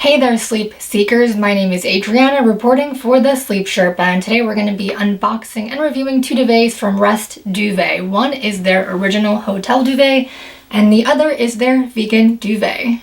Hey there, sleep seekers. My name is Adriana, reporting for the Sleep Sherpa, and today we're going to be unboxing and reviewing two duvets from Rest Duvet. One is their original hotel duvet, and the other is their vegan duvet.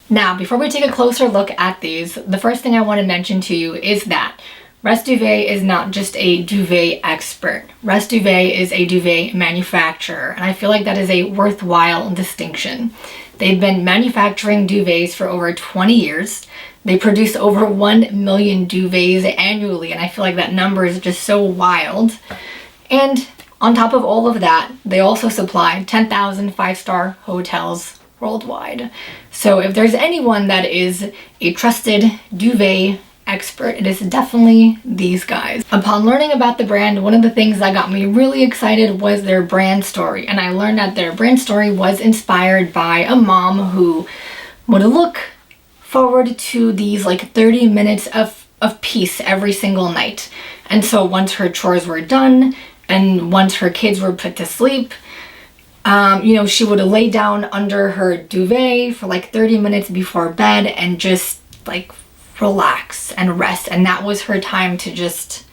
Now, before we take a closer look at these, the first thing I want to mention to you is that Rest Duvet is not just a duvet expert. Rest Duvet is a duvet manufacturer, and I feel like that is a worthwhile distinction. They've been manufacturing duvets for over 20 years. They produce over 1 million duvets annually, and I feel like that number is just so wild. And on top of all of that, they also supply 10,000 five-star hotels worldwide. So if there's anyone that is a trusted duvet expert, it is definitely these guys. Upon learning about the brand, one of the things that got me really excited was their brand story, and I learned that their brand story was inspired by a mom who would look forward to these like 30 minutes of peace every single night. And so once her chores were done and once her kids were put to sleep, she would lay down under her duvet for like 30 minutes before bed and just like relax and rest, and that was her time to just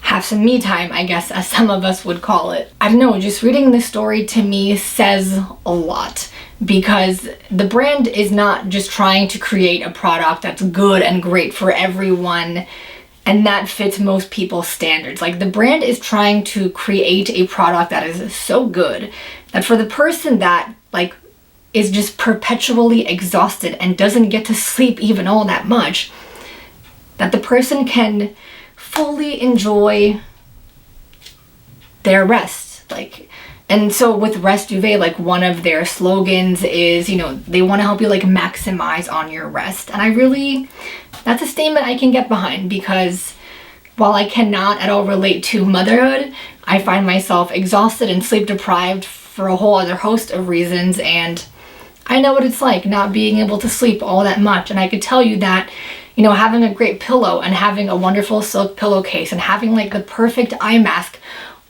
have some me time, I guess, as some of us would call it. I don't know, just reading this story to me says a lot, because the brand is not just trying to create a product that's good and great for everyone and that fits most people's standards. Like, the brand is trying to create a product that is so good that for the person that like is just perpetually exhausted and doesn't get to sleep even all that much, that the person can fully enjoy their rest. And so with Rest Duvet, like, one of their slogans is, they want to help you like maximize on your rest. And that's a statement I can get behind, because while I cannot at all relate to motherhood, I find myself exhausted and sleep deprived for a whole other host of reasons, and I know what it's like not being able to sleep all that much. And I could tell you that, having a great pillow and having a wonderful silk pillowcase and having like the perfect eye mask,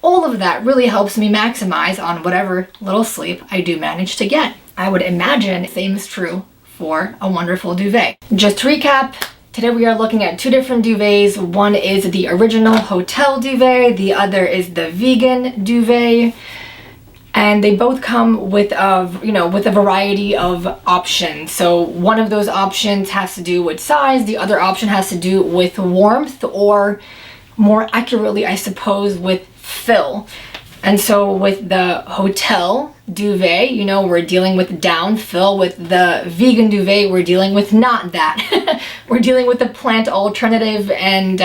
all of that really helps me maximize on whatever little sleep I do manage to get. I would imagine the same is true for a wonderful duvet. Just to recap, today we are looking at two different duvets. One is the original hotel duvet, the other is the vegan duvet. And they both come with a variety of options. So one of those options has to do with size, the other option has to do with warmth, or more accurately, I suppose, with fill. And so with the hotel duvet, we're dealing with down fill. With the vegan duvet, we're dealing with not that. We're dealing with the plant alternative, and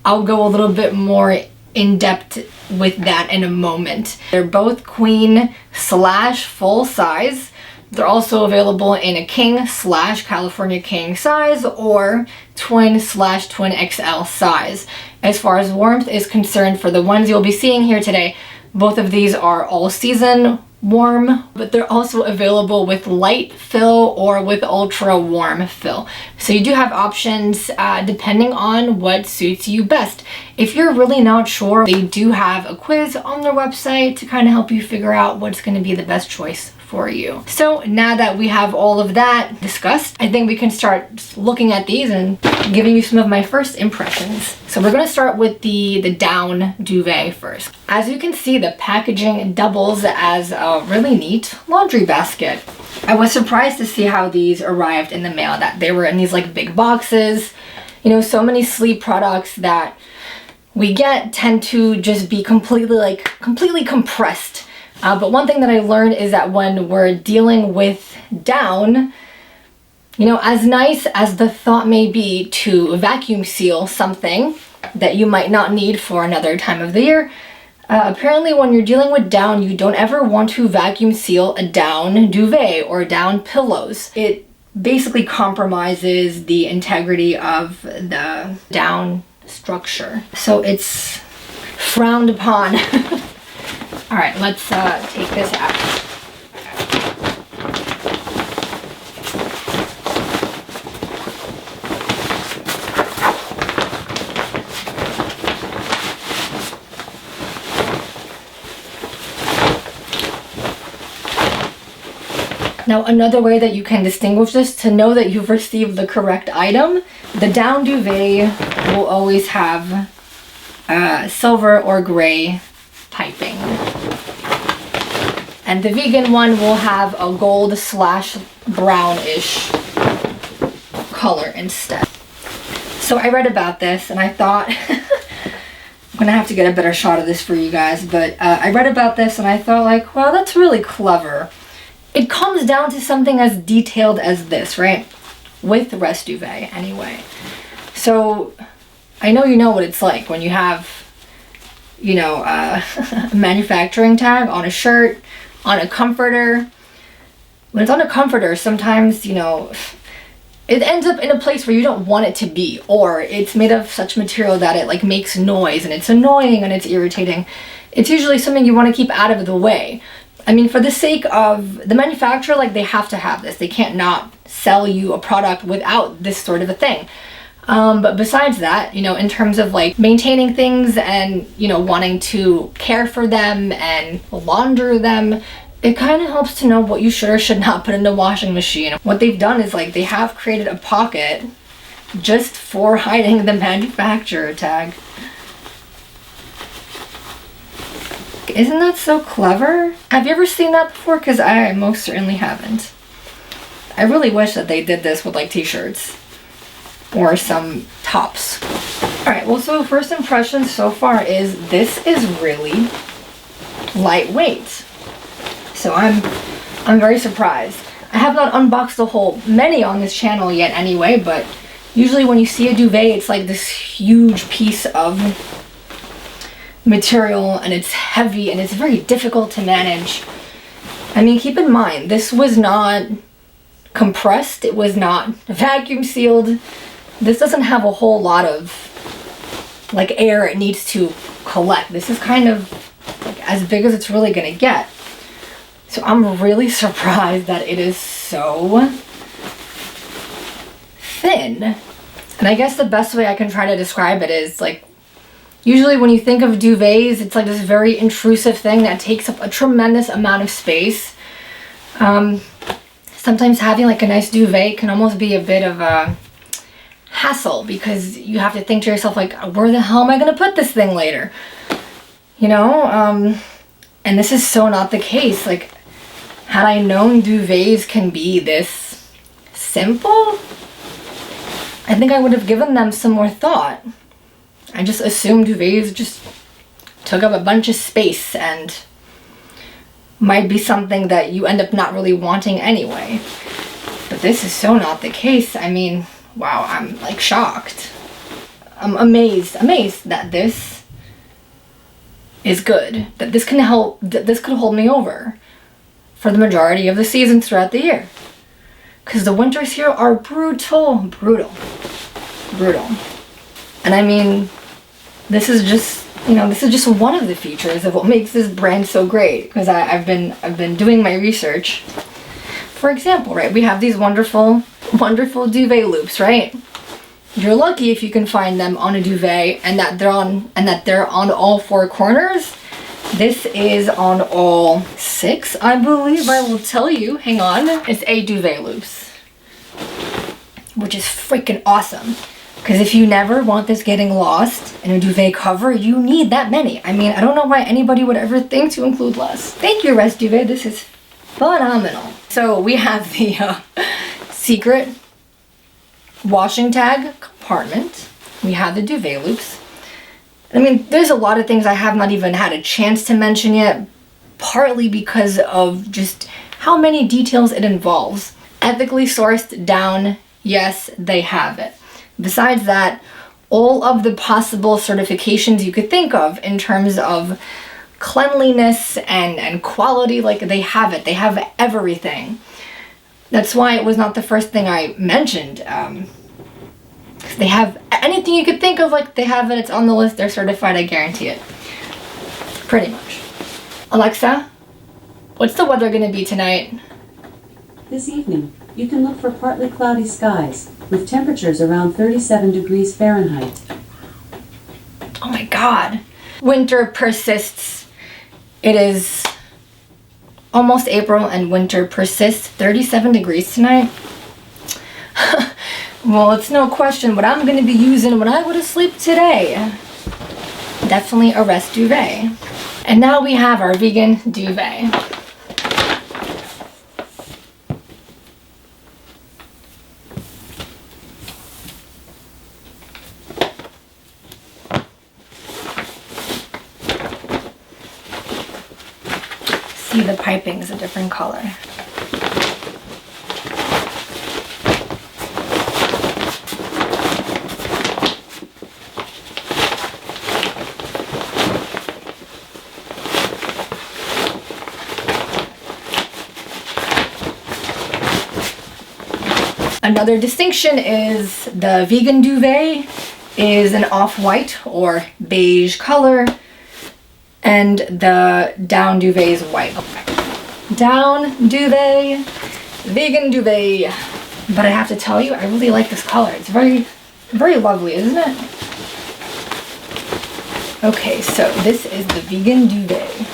I'll go a little bit more in depth with that in a moment. They're both queen / full size. They're also available in a king / California king size, or twin / twin XL size. As far as warmth is concerned, for the ones you'll be seeing here today, both of these are all season warm, but they're also available with light fill or with ultra warm fill. So you do have options depending on what suits you best. If you're really not sure, they do have a quiz on their website to kind of help you figure out what's going to be the best choice for you. So now that we have all of that discussed, I think we can start looking at these and giving you some of my first impressions. So we're going to start with the down duvet first. As you can see, the packaging doubles as a really neat laundry basket. I was surprised to see how these arrived in the mail, that they were in these like big boxes. So many sleep products that we get tend to just be completely compressed. But one thing that I learned is that when we're dealing with down, as nice as the thought may be to vacuum seal something that you might not need for another time of the year, apparently when you're dealing with down, you don't ever want to vacuum seal a down duvet or down pillows. It basically compromises the integrity of the down structure. So it's frowned upon. All right, let's take this out. Now, another way that you can distinguish this to know that you've received the correct item, the down duvet will always have silver or gray piping. And the vegan one will have a gold / brownish color instead. So I read about this and I thought, I'm gonna have to get a better shot of this for you guys, but I read about this and I thought like, wow, that's really clever. It comes down to something as detailed as this, right? With Rest Duvet anyway. So I know you know what it's like when you have, you know, a manufacturing tag on a shirt, on a comforter. When it's on a comforter, sometimes, you know, it ends up in a place where you don't want it to be, or it's made of such material that it like makes noise and it's annoying and it's irritating. It's usually something you want to keep out of the way. I mean, for the sake of the manufacturer, like they have to have this. They can't not sell you a product without this sort of a thing. But besides that, you know, in terms of like maintaining things and, you know, wanting to care for them and launder them, it kind of helps to know what you should or should not put in the washing machine. What they've done is like they have created a pocket just for hiding the manufacturer tag. Isn't that so clever? Have you ever seen that before? Because I most certainly haven't. I really wish that they did this with like t-shirts or some tops. Alright, well, so first impression so far is this is really lightweight. So I'm very surprised. I have not unboxed a whole many on this channel yet anyway, but usually when you see a duvet, it's like this huge piece of material and it's heavy and it's very difficult to manage. I mean, keep in mind, this was not compressed, it was not vacuum sealed. This doesn't have a whole lot of like air it needs to collect. This is kind of like as big as it's really gonna get. So I'm really surprised that it is so thin. And I guess the best way I can try to describe it is like, usually when you think of duvets, it's like this very intrusive thing that takes up a tremendous amount of space. Sometimes having like a nice duvet can almost be a bit of a hassle because you have to think to yourself like, where the hell am I going to put this thing later? You know, and this is so not the case. Like, had I known duvets can be this simple, I think I would have given them some more thought. I just assumed duvets just took up a bunch of space and might be something that you end up not really wanting anyway. But this is so not the case. I mean, wow, I'm like shocked. I'm amazed that this is good. That this can help, that this could hold me over for the majority of the seasons throughout the year. Because the winters here are brutal. And I mean, this is just, you know, this is just one of the features of what makes this brand so great. Because I've been doing my research. For example, right, we have these wonderful duvet loops, right? You're lucky if you can find them on a duvet and that they're on all four corners. This is on all six, I believe. I will tell you. Hang on. It's 8 duvet loops, which is freaking awesome. Because if you never want this getting lost in a duvet cover, you need that many. I mean, I don't know why anybody would ever think to include less. Thank you, Rest Duvet. This is phenomenal. So we have the secret washing tag compartment. We have the duvet loops. I mean, there's a lot of things I have not even had a chance to mention yet, partly because of just how many details it involves. Ethically sourced down, yes, they have it. Besides that, all of the possible certifications you could think of in terms of cleanliness and quality, like they have it. They have everything. That's why it was not the first thing I mentioned. They have anything you could think of, like they have it, it's on the list, they're certified, I guarantee it. Pretty much. Alexa, what's the weather going to be tonight? This evening, you can look for partly cloudy skies, with temperatures around 37 degrees Fahrenheit. Oh my god. Winter persists. It is almost April and winter persists. 37 degrees tonight. Well, it's no question what I'm going to be using when I go to sleep today. Definitely a rest duvet. And now we have our vegan duvet. See, the piping is a different color. Another distinction is the vegan duvet is an off-white or beige color, and the down duvet is white. Down duvet, vegan duvet. But I have to tell you, I really like this color. It's very, very lovely, isn't it? Okay, so this is the vegan duvet.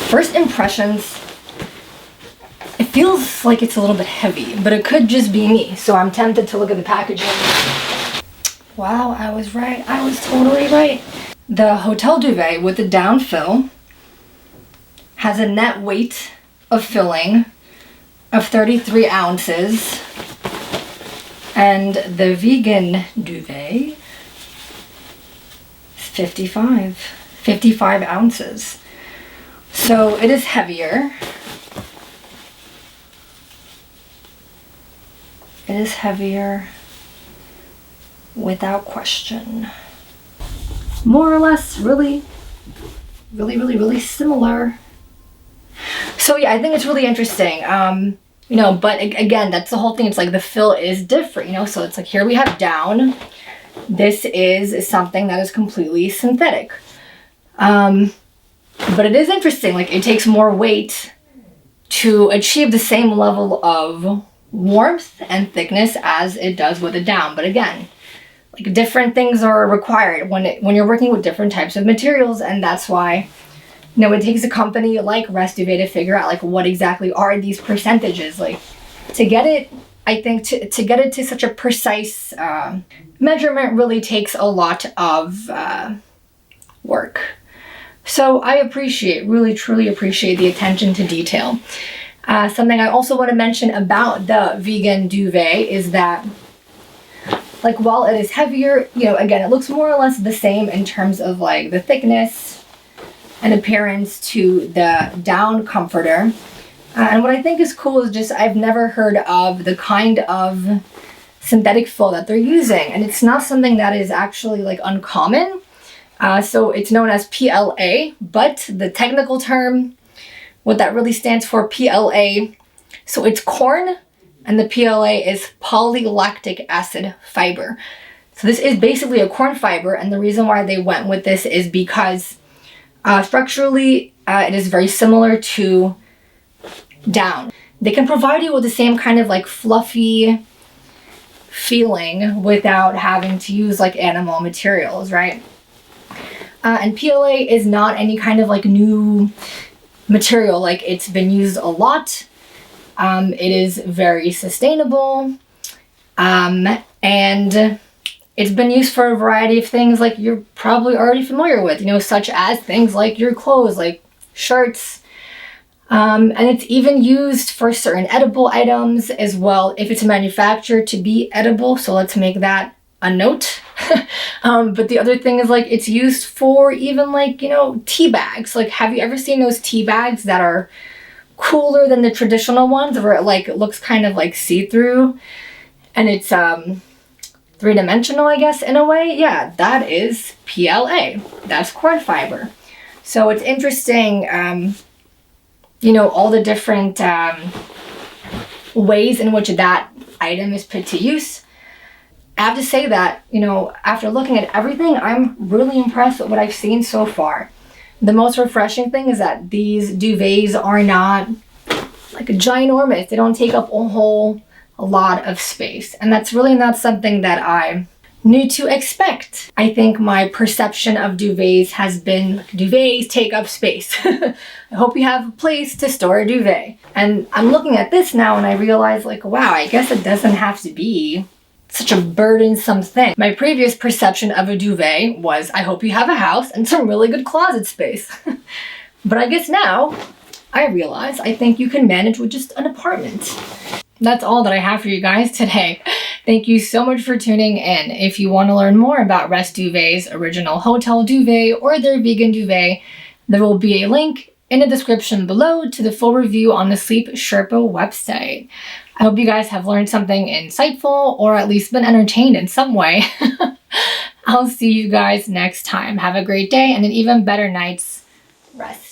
First impressions, it feels like it's a little bit heavy, but it could just be me. So I'm tempted to look at the packaging. Wow, I was right. I was totally right. The hotel duvet with the down fill has a net weight of filling of 33 ounces. And the vegan duvet is 55 ounces. So it is heavier. It is heavier without question. More or less really similar. So yeah, I think it's really interesting. You know, but again, that's the whole thing. It's like the fill is different, you know, so it's like here we have down. This is something that is completely synthetic. But it is interesting, like it takes more weight to achieve the same level of warmth and thickness as it does with a down. But again, like different things are required when you're working with different types of materials, and that's why, you know, it takes a company like Rest Duvet to figure out like what exactly are these percentages. Like to get it, I think to get it to such a precise measurement really takes a lot of work. So I really truly appreciate the attention to detail. Something I also want to mention about the vegan duvet is that, like, while it is heavier, you know, again, it looks more or less the same in terms of like the thickness and appearance to the down comforter. And what I think is cool is just I've never heard of the kind of synthetic fill that they're using, and it's not something that is actually like uncommon. So it's known as PLA, but the technical term, what that really stands for, PLA, so it's corn, and the PLA is polylactic acid fiber. So this is basically a corn fiber, and the reason why they went with this is because structurally it is very similar to down. They can provide you with the same kind of like fluffy feeling without having to use like animal materials, right? And PLA is not any kind of like new material. Like it's been used a lot. It is very sustainable. And it's been used for a variety of things like you're probably already familiar with, you know, such as things like your clothes, like shirts. And it's even used for certain edible items as well, if it's manufactured to be edible. So let's make that a note. But the other thing is like it's used for even like, you know, tea bags. Like, have you ever seen those tea bags that are cooler than the traditional ones, where it like it looks kind of like see-through and it's three-dimensional, I guess, in a way? Yeah, that is PLA. That's corn fiber. So it's interesting, you know, all the different ways in which that item is put to use. I have to say that, you know, after looking at everything, I'm really impressed with what I've seen so far. The most refreshing thing is that these duvets are not like ginormous. They don't take up a whole lot of space. And that's really not something that I new to expect. I think my perception of duvets has been duvets take up space. I hope you have a place to store a duvet. And I'm looking at this now and I realize like, wow, I guess it doesn't have to be such a burdensome thing. My previous perception of a duvet was, I hope you have a house and some really good closet space. But I guess now I realize I think you can manage with just an apartment. That's all that I have for you guys today. Thank you so much for tuning in. If you want to learn more about Rest Duvet's original hotel duvet or their vegan duvet, there will be a link in the description below to the full review on the Sleep Sherpa website. I hope you guys have learned something insightful or at least been entertained in some way. I'll see you guys next time. Have a great day and an even better night's rest.